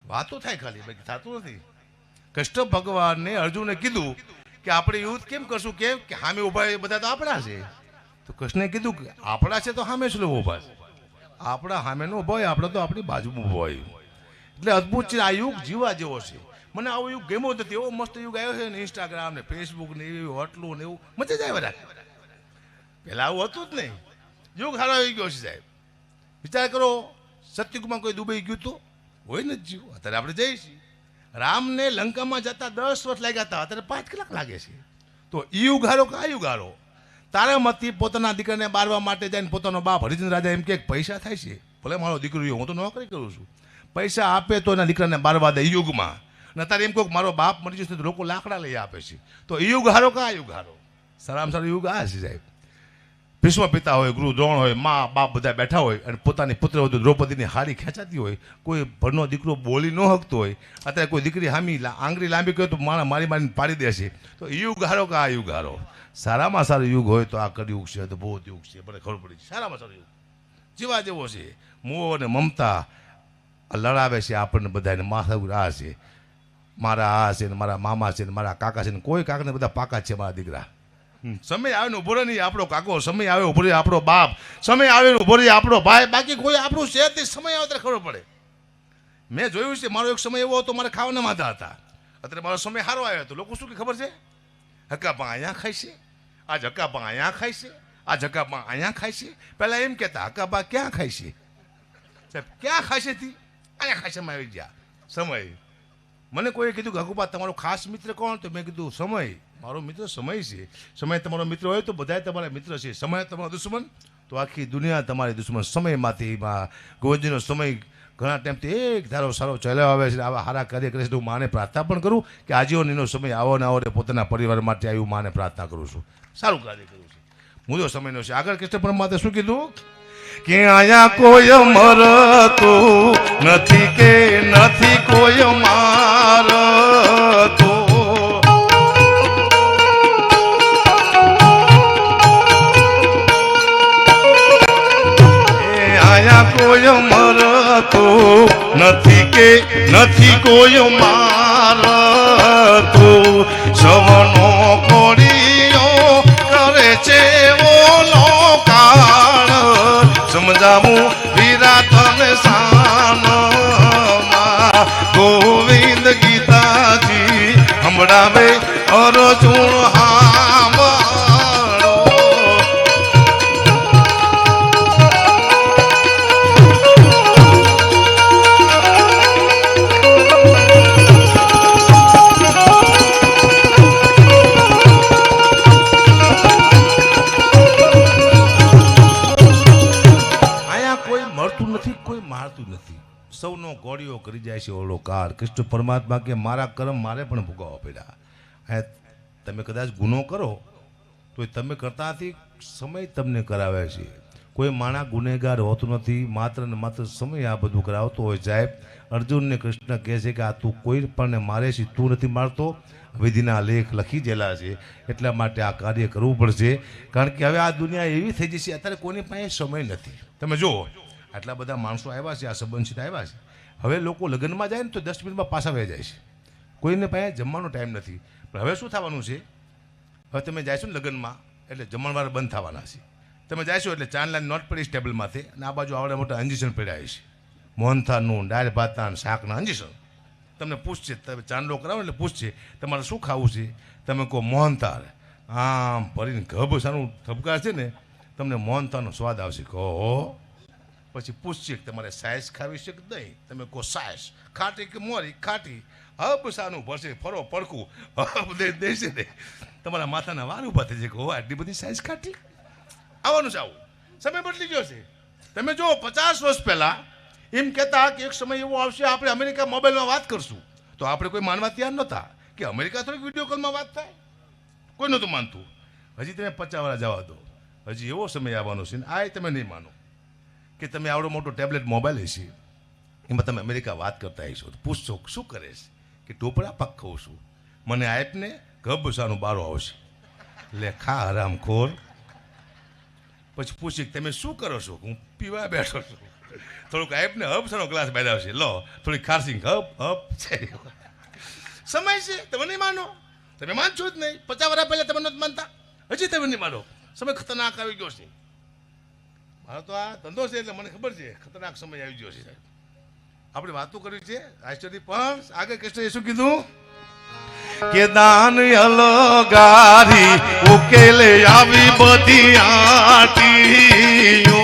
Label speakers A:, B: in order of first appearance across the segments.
A: વાતો થાય ખાલી, બાકી થતું નથી. કૃષ્ણ ભગવાનને અર્જુને કીધું કે આપણે યુદ્ધ કેમ કરશું, કેમ કે સામે ઉભા એ બધા તો આપણા છે. તો કૃષ્ણે કીધું કે આપણા છે તો સામે શું ઉભા છે, આપણા સામે નો ઉભા હોય, આપણે તો આપણી બાજુમાં ઉભા હોય. એટલે અદભુત છે આ યુગ, જીવા જેવો છે. મને આવો યુગ ગમ્યો જ નથી. એવો મસ્ત યુગ આવ્યો છે ને, ઇન્સ્ટાગ્રામ ને ફેસબુક ને એવી હોટલું ને એવું મજા જ આવે રાખે. પહેલાં આવું હતું જ નહીં. યુગ સારો આવી ગયો છે સાહેબ. વિચાર કરો, સત્યુગમાં કોઈ દુબઈ ગયું તો હોય ને જીવ. અત્યારે આપણે જઈએ છીએ. રામને લંકામાં જતા 10 વર્ષ લાગ્યા હતા, અત્યારે 5 કલાક લાગે છે. તો ઈ યુગ હારો કે આ યુગ હારો? તારામતી પોતાના દીકરાને બારવા માટે જઈને પોતાનો બાપ હરિચંદ્ર રાજા એમ કે પૈસા થાય છે, ભલે મારો દીકરો, હું તો નોકરી કરું છું, પૈસા આપે તો એના દીકરાને બારવા દે. યુગમાં ને અત્યારે એમ કહું મારો બાપ મરી જશે તો લોકો લાકડા લઈ આપે છે. તો ઈ યુગ હારો કે આ યુગ હારો? સારામાં સારો યુગ આ છે સાહેબ. ભીષ્મ પિતા હોય, ગુરુ દ્રોણ હોય, મા બાપ બધા બેઠા હોય અને પોતાની પુત્રવધુ દ્રૌપદીની હારી ખેંચાતી હોય, કોઈ ભરનો દીકરો બોલી ન શકતો હોય, અત્યારે કોઈ દીકરી હામી આંગળી લાંબી કહે તો મારી મારીને પાડી દેશે. તો એ યુગ હારો કે આ યુગ હારો? સારામાં સારો યુગ હોય તો આ કળયુગ છે, તો બહુ યુગ છે, મને ખબર પડી. સારામાં સારો યુગ જીવા જેવો છે. મોહ અને મમતા લડાવે છે આપણને બધાને. માથા આ છે, મારા આ છે ને મારા મામા છે ને મારા કાકા છે ને કોઈ કાકાને બધા પાકા છે મારા દીકરા. સમય આવે ને ઉભો રહે નહીં આપણો કાકો, સમય આવે ઉભો રહે આપણો બાપ, સમય આવે ને ઉભો રહે આપણો ભાઈ, બાકી કોઈ આપણું છે જ નહીં. સમય આવે ત્યારે ખબર પડે. મેં જોયું છે, મારો એક સમય એવો હતો મારે ખાવાના માંદા હતા. અત્યારે મારો સમય સારો આવ્યો હતો. લોકો શું કે ખબર છે, હકાપા અહીંયા ખાય છે, આ હકાપા અહીંયા ખાય છે, આ હકાપા અહીંયા ખાય છે. પહેલાં એમ કહેતા હકાપા ક્યાં ખાય છે સાહેબ, ક્યાં ખાય છે તી? અહીંયા ખાય છે. આવી ગયા સમય. મને કોઈએ કીધું કે હકુપા તમારો ખાસ મિત્ર કોણ? તો મેં કીધું સમય. મારો મિત્ર સમય છે. સમય તમારો મિત્ર હોય તો બધા તમારા મિત્ર છે. સમય તમારો દુશ્મન તો આખી દુનિયા તમારી દુશ્મન. સમયમાંથી ગોવિંદજીનો સમય ઘણા ટાઈમથી એક ધારો સારો ચાલ્યો આવે છે. આવા સારા કાર્ય કરે છે. હું માને પ્રાર્થના પણ કરું કે આજીવનનો સમય આવો ને આવો ને પોતાના પરિવાર માટે આવ્યું માને પ્રાર્થના કરું છું. સારું કાર્ય કર્યું છે. મુદ્દો સમયનો છે. આગળ કૃષ્ણ પરમાત્માએ શું કીધું કે અહીંયા કોઈ મરતું નથી કે નથી કોઈ મારતું. કોઈ મરતું નથી કે નથી કોઈ મારતું. સવનો કોડીઓ કરે છે ઓલો કાળ, સમજાવું વીરા તને સાનમાં. ગોવિંદ ગીતાજી હમણાવે અર્જુન હામળો. સૌનો ગોળીઓ કરી જાય છે ઓલો કાર. કૃષ્ણ પરમાત્મા કે મારા કર્મ મારે પણ ભોગવવા પડ્યા. તમે કદાચ ગુનો કરો તો તમે કરતા નથી, સમય તમને કરાવે છે. કોઈ માણા ગુનેગાર હોતું નથી, માત્ર ને માત્ર સમય આ બધું કરાવતો હોય સાહેબ. અર્જુનને કૃષ્ણ કહે છે કે આ તું કોઈ પણ મારે છે, તું નથી મારતો. વિધિના લેખ લખી ગયેલા છે, એટલા માટે આ કાર્ય કરવું પડશે. કારણ કે હવે આ દુનિયા એવી થઈ જશે, અત્યારે કોની પાસે સમય નથી. તમે જુઓ આટલા બધા માણસો આવ્યા છે, આ સંબંધિત આવ્યા છે. હવે લોકો લગ્નમાં જાય ને તો 10 મિનિટમાં પાછા વહી જાય છે. કોઈને પાસે જમવાનો ટાઈમ નથી. પણ હવે શું થવાનું છે, હવે તમે જાશો ને લગ્નમાં એટલે જમણવાર બંધ થવાના છે. તમે જાશો એટલે ચાંદલાની નોટ પડી ટેબલમાંથી અને આ બાજુ આવડે મોટા અંજીસન પડ્યા છે. મોહનથાળનું, દાળ ભાતના, શાકના અંજીસન. તમને પૂછશે, તમે ચાંદલો કરાવો એટલે પૂછશે તમારે શું ખાવું છે. તમે કહો મોહનથાળ, આમ ભરીને ગભ સારું ધબકાર છે ને, તમને મોહનથાળનો સ્વાદ આવશે. કહો પછી પૂછશે કે તમારે સાયસ ખાવી છે કે નહીં. તમે કહો સાયસ. ખાટી કે મોરી? ખાટી. હબ સાનું ભરશે, ફરો પડકું હબ દેશે ને તમારા માથાના વાર ઊભા થઈ જાય. કહો આટલી બધી સાયસ ખાટી? આવવાનું છે આવું. સમય બદલી ગયો છે. તમે જો 50 વર્ષ પહેલાં એમ કહેતા કે એક સમય એવો આવશે આપણે અમેરિકા મોબાઈલમાં વાત કરશું, તો આપણે કોઈ માનવા તૈયાર નહોતા કે અમેરિકા થોડીક વિડીયો કોલમાં વાત થાય. કોઈ નહોતું માનતું. હજી તમે 50 વર્ષ જવા દો, હજી એવો સમય આવવાનો છે ને આ તમે નહીં માનો કે તમે આવડો મોટો ટેબ્લેટ મોબાઈલ હશે, એમાં તમે અમેરિકા વાત કરતા હશો. પૂછશો શું કરે છે કે ટોપરા પાક ખાઉં છું. મને આપને ગબ સાનું બારો આવશે. લે ખા હરામ ખોર. પછી પૂછી તમે શું કરો છો? હું પીવા બેઠો છું. થોડુંક આઈપને હબ સનો ગ્લાસ બાંધ્યો છે, લો થોડી ખારસિંગ હબ હબ છે. સમય છે, તમે નહીં માનો, તમે માનશો જ નહીં. 50 વર્ષ પહેલા તમે નથી માનતા, હજી તમે નહીં માનો. સમય ખતરનાક આવી ગયો છે. મારો તો આ ધંધો છે એટલે મને ખબર છે ખતરનાક સમય આવી ગયો છે. આપણે વાતો કરી છે આશ્ચર્ય, પણ આગળ કૃષ્ણએ શું કીધું કે દાન અલગારી ઉકેલે આવી બધી આટીઓ.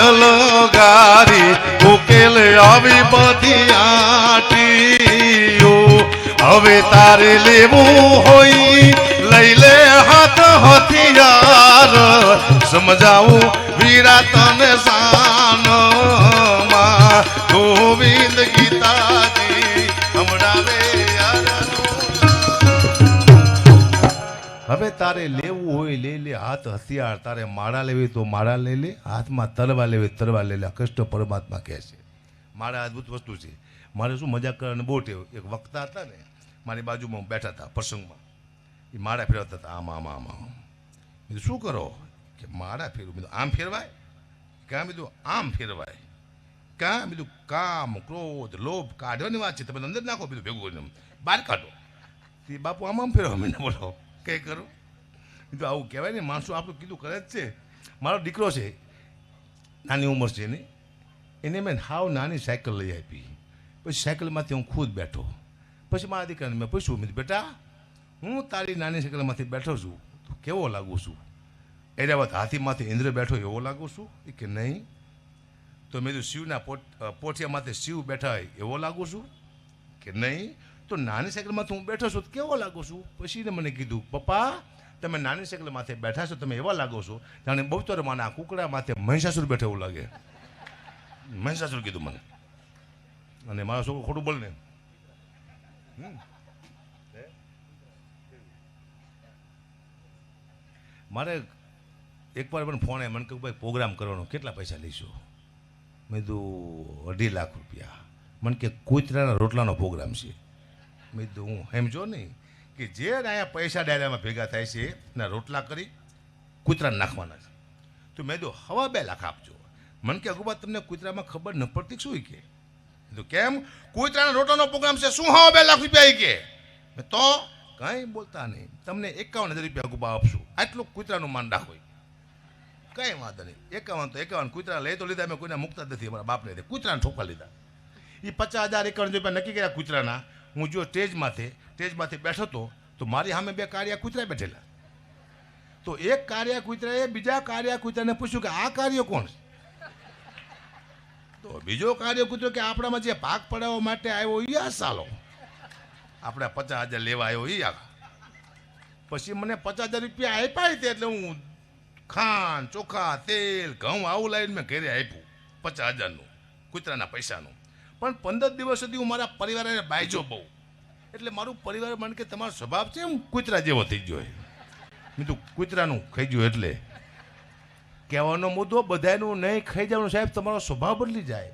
A: અલગારી ઉકેલે આવી બધી આટીઓ. હવે તારે લેવું હોય લઈ લે હાથ હથિયાર, સમજાવું વીરા તને સાનમાં ગોવિંદ ગીતાજી હમણાવે. હવે તારે લેવું હોય લઈ લે હાથ હથિયાર, તારે માળા લેવી તો માળા લઈ લે, હાથમાં તરવા લેવી તરવા લઈ લે. કૃષ્ણ પરમાત્મા કહે છે માળા અદ્ભુત વસ્તુ છે. મારે શું મજાક કરવાની બહુ ટેવ. એક વક્તા હતા ને મારી બાજુમાં બેઠા હતા પ્રસંગમાં, એ માળા ફેરવતા હતા આમ આમ આમ આમ. બીજું શું કરો કે માળા ફેરવું. બીજું આમ ફેરવાય કાં, બીજું આમ ફેરવાય કાં, બીજું કામ ક્રોધ લોભ કાઢવાની વાત છે, તમે અંદર નાખો, બીજું ભેગું કરીને બહાર કાઢો. તે બાપુ આમ આમ ફેરવા મને બોલો કંઈ કરું. બીજું આવું કહેવાય ને, માણસો આપણું કીધું કરે જ છે. મારો દીકરો છે, નાની ઉંમર છે એની, એને મેં હાવ નાની સાયકલ લઈ આપી. પછી સાયકલમાંથી હું ખુદ બેઠો. પછી મારા દીકરાને મેં પૂછ્યું, મેં બેટા હું તારી નાની સાયકલમાંથી બેઠો છું, તો કેવો લાગુ છું? એરાવત હાથીમાંથી ઇન્દ્ર બેઠો એવો લાગુ છું? એ કે નહીં. તો મેં કીધું શિવના પોઠિયામાંથી શિવ બેઠા હોય એવો લાગુ છું? કે નહીં. તો નાની સાયકલમાંથી હું બેઠો છું તો કેવો લાગુ છું? પછી એને મને કીધું, પપ્પા તમે નાની સાયકલ માથે બેઠા છો, તમે એવા લાગો છો જાણે બહુતર માના કુકડા માથે મહિષાસુર બેઠો એવું લાગે. મહિષાસુર કીધું મને. અને મારો છોકરો ખોટું બોલે ને. મારે એકવાર પણ ફોન આવ્યો, મને કહ્યું ભાઈ પ્રોગ્રામ કરવાનો કેટલા પૈસા લઈશું? મેં કીધું 2.5 લાખ રૂપિયા. મને કે કૂતરાના રોટલાનો પ્રોગ્રામ છે. મેં કીધું હું સમજો નહીં કે જે અહીંયા પૈસા ડાયરામાં ભેગા થાય છે એના રોટલા કરી કૂતરાને નાખવાના છે. તો મેં કીધું 2.5 લાખ આપજો. મને કે અગુબા તમને કૂતરામાં ખબર ન પડતી શું કે? કીધું કેમ? કૂતરાના રોટલાનો પ્રોગ્રામ છે, શું 2.5 લાખ રૂપિયા કે? મેં તો કંઈ બોલતા નહીં, તમને 51,000 રૂપિયા અગુબા આપશું, આટલું કૂતરાનું માન રાખો. કંઈ વાંધો નહીં, 51 તો 51 કૂતરા લઈ તો લીધા, મેં કોઈને મૂકતા નથી, અમારા બાપને કૂતરાને ઠોકા લીધા. એ 50,000 51 રૂપિયા નક્કી કર્યા કૂતરાના. હું જો સ્ટેજમાંથી બેઠો તો મારી સામે 2 કાળિયા કૂતરા બેઠેલા. તો એક કાળિયા કૂતરાએ બીજા કાળિયા કૂતરાને પૂછ્યું કે આ કાર્ય કોણ છે? તો બીજો કાર્ય કૂતરો કે આપણામાં જે ભાગ પડાવવા માટે આવ્યો એ આ સાલો, આપણે 50,000 લેવા આવ્યો એ આ. પછી મને 50,000 રૂપિયા આપ્યા તે, એટલે હું ખાંડ ચોખા તેલ ઘઉં આવું લાવીને મેં ઘરે આપ્યું 50,000નું કૂતરાના પૈસાનું. પણ 15 દિવસ સુધી હું મારા પરિવારને બાયજો બહુ. એટલે મારું પરિવાર મને કે તમારો સ્વભાવ છે એમ કૂતરા જેવો થઈ ગયો. મેં તો કૂતરાનું ખાઈ ગયું. એટલે કહેવાનો મુદ્દો બધાનું નહીં ખાઈ જવાનું સાહેબ, તમારો સ્વભાવ બદલી જાય.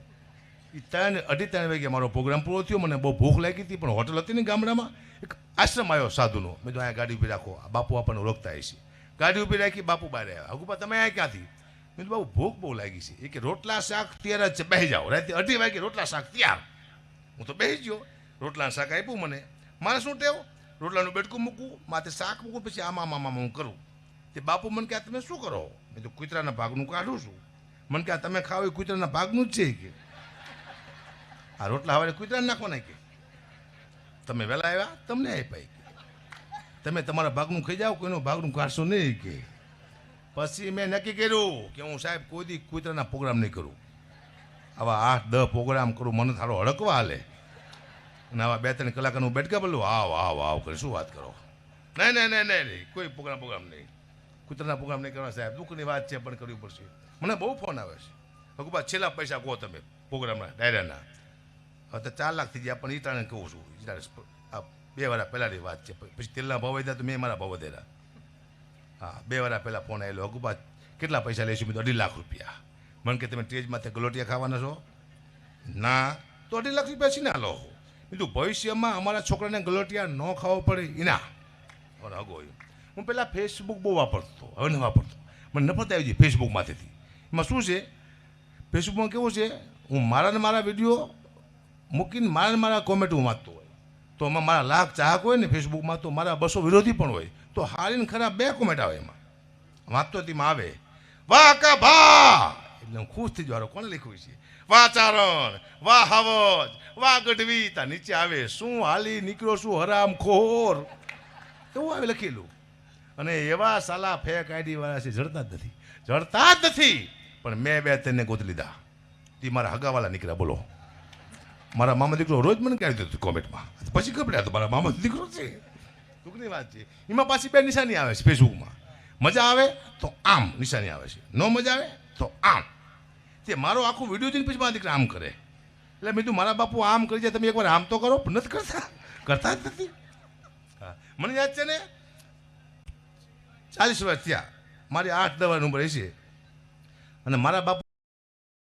A: એ 2:30 વાગે મારો પ્રોગ્રામ પૂરો થયો. મને બહુ ભૂખ લાગી હતી, પણ હોટલ હતી ને ગામડામાં, એક આશ્રમ આવ્યો સાધુનો. મેં તો અહીંયા ગાડી ઊભી રાખો, આ બાપુ આપણને ઓળખતા હશે. ગાડી ઊભી રાખી, બાપુ બહાર આવ્યા. હગુપા તમે અહીંયા ક્યાંથી? મેં તો બાબુ ભૂખ બહુ લાગી છે. એ કે રોટલા શાક તૈયાર જ છે, બેસી જાઓ. રાતે 2:30 વાગે રોટલા શાક તૈયાર. હું તો બેસી ગયો. રોટલા શાક આપ્યું મને. મારે શું ટેવ? રોટલાનું બેડકું મૂકવું, માથે શાક મૂકવું, પછી આમાં હું કરું. તે બાપુ મને કહે તમે શું કરો? મેં તો કૂતરાના ભાગનું કાઢું છું. મને કહે તમે ખાઓ એ કૂતરાના ભાગનું જ છે કે આ રોટલા હવે કૂતરાને નાખવાના કે તમે વહેલા આવ્યા તમને આપ્યા કે તમે તમારા ભાગનું ખાઈ જાઓ, કોઈનું ભાગનું કાઢશો નહીં કે. પછી મેં નક્કી કર્યું કે હું સાહેબ કોઈ દી કૂતરાના પ્રોગ્રામ નહીં કરું. આવા 8-10 પ્રોગ્રામ કરું મને થારો હડકવા હાલે. અને આવા 2-3 કલાકનું બેઠકા બોલું આવ કરે શું વાત કરો? નહીં કોઈ પ્રોગ્રામ નહીં. કૂતરાના પ્રોગ્રામ નહીં કરવા સાહેબ, દુઃખની વાત છે પણ કરવી પડશે. મને બહુ ફોન આવે છે. હકુબા છેલ્લા પૈસા કહો તમે પ્રોગ્રામના ડાયરાના. હવે તો 4 લાખ થઈ ગયા, પણ એ ટાણે કહું છું. આ 2 વર્ષ પહેલાંની વાત છે. પછી તેલના ભાવ વધ્યા તો મેં મારા ભાવ વધેરા. હા 2 વર્ષ પહેલાં ફોન આવેલો, હકુબા કેટલા પૈસા લઈશું? મેં તો 2.5 લાખ રૂપિયા. મને કે તમે સ્ટેજમાંથી ગલોટિયા ખાવાના છો? ના. તો 2.5 લાખ રૂપિયા છે ને હાલો. કીધું ભવિષ્યમાં અમારા છોકરાને ગલોટિયા ન ખાવો પડે એના હગો હું પહેલાં ફેસબુક બહુ વાપરતો હતો, હવે ન વાપરતો. મને નફરત આવી જાય ફેસબુકમાંથી. એમાં શું છે, ફેસબુકમાં કેવું છે, હું મારા વિડીયો મૂકીને મારા કોમેન્ટ હું વાંચતો હોય, તો એમાં મારા લાખ ચાહક હોય ને ફેસબુકમાં, તો મારા 200 વિરોધી પણ હોય, તો હારીને ખરાબ 2 કોમેન્ટ આવે એમાં. વાંચતો તેમાં આવે, વાહ કા ભા, એટલે હું ખુશ થઈ જવાનો. કોને લખ્યું છે? વાહ ચારણ, વાહ હવજ, વાહ ગઢવી. તા નીચે આવે, શું હાલી નીકળ્યો શું હરામ ખોર, એવું આવે લખેલું. અને એવા સાલા ફેક આઈડી વાળા છે, જડતા જ નથી. પણ મેં 2-3 ગોતી લીધા. તે મારા હગાવાલા નીકળ્યા. બોલો, મારા મામા દીકરો રોજ મને કહી દીધું કોમેન્ટમાં, પછી ખબર તો મારા મામા દીકરો છે. દુઃખની વાત છે. એમાં પાછી 2 નિશાની આવે છે ફેસબુકમાં. મજા આવે તો આમ નિશાની આવે છે, ન મજા આવે તો આમ. તે મારો આખું વિડીયો જોઈને પછી મારા દીકરા આમ કરે. એટલે મેં તું મારા બાપુ આમ કરી જાય, તમે એકવાર આમ તો કરો. નથી કરતા જ નથી. હા, મને યાદ છે ને 40 વર્ષ થયા, મારી 8-10 ઉંમર હશે, અને મારા બાપુ